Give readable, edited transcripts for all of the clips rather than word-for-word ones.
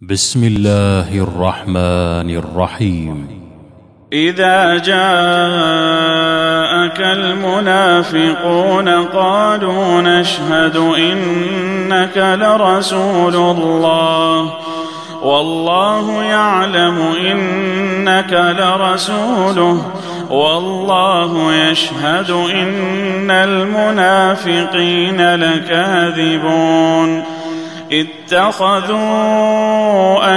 بسم الله الرحمن الرحيم. إذا جاءك المنافقون قالوا نشهد إنك لرسول الله والله يعلم إنك لرسوله والله يشهد إن المنافقين لكاذبون اتخذوا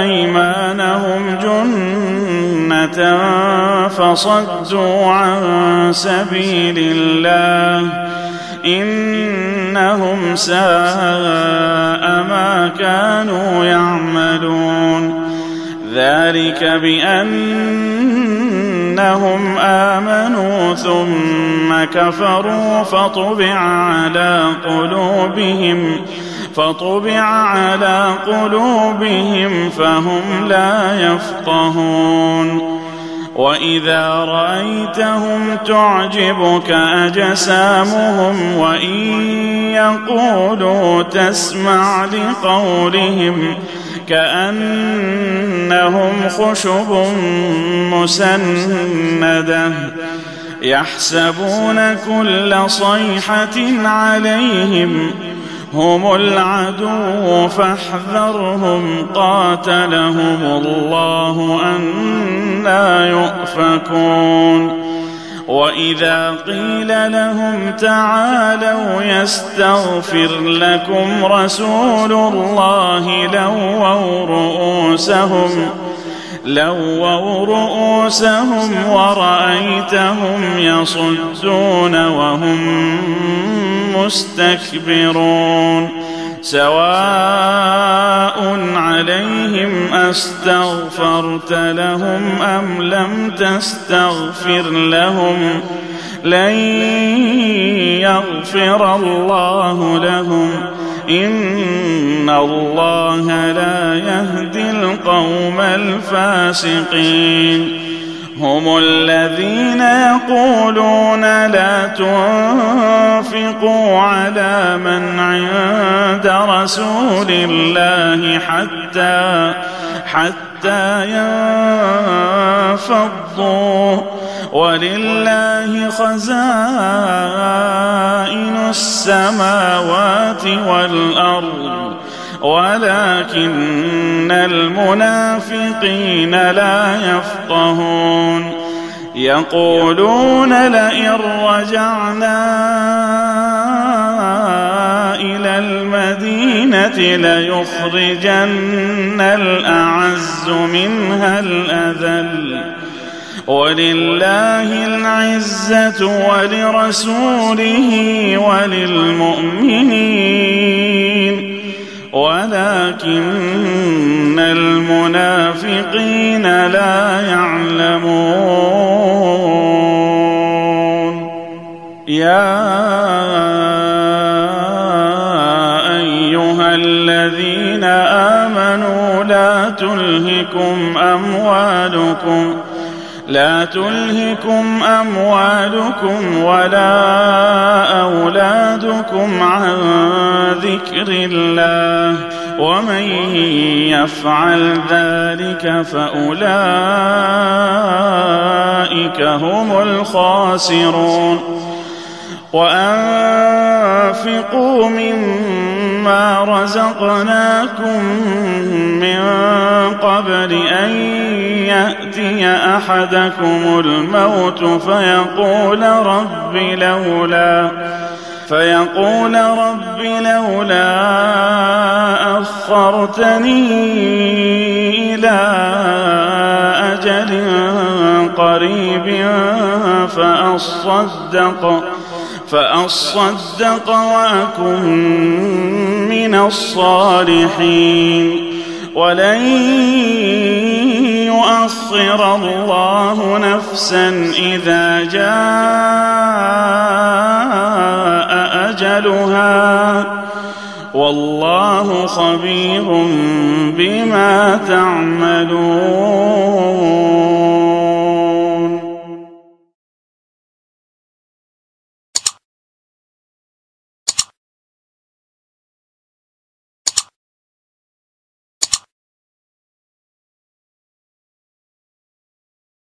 أيمانهم جنة فصدوا عن سبيل الله إنهم ساء ما كانوا يعملون ذلك بأنهم آمنوا ثم كفروا فطبع على قلوبهم فهم لا يفقهون وإذا رأيتهم تعجبك أجسامهم وإن يقولوا تسمع لقولهم كأنهم خشب مسندة يحسبون كل صيحة عليهم هم العدو فاحذرهم قاتلهم الله أنى يؤفكون وإذا قيل لهم تعالوا يستغفر لكم رسول الله لووا رؤوسهم ورأيتهم يصدون وهم مستكبرون سواء عليهم أستغفرت لهم أم لم تستغفر لهم لن يغفر الله لهم إن الله لا يهدي القوم الفاسقين هم الذين يقولون لا تنفقوا على من عند رسول الله حتى ينفضوا ولله خزائن السماوات والأرض ولكن المنافقين لا يفقهون يقولون لئن رجعنا إلى المدينة ليخرجن الأعز منها الأذل ولله العزة ولرسوله وللمؤمنين ولكن المنافقين لا يعلمون يا أيها الذين آمنوا لا تلهكم أموالكم ولا أولادكم عن ذكر الله ومن يفعل ذلك فأولئك هم الخاسرون وأنفقوا مما رزقناكم من قبل أن يأتي أحدكم الموت فيقول رب لولا أخرتني إلى أجل قريب فأصدق وأكن من الصالحين ولن يؤخر الله نفسا إذا جاء أجلها والله خبير بما تعملون.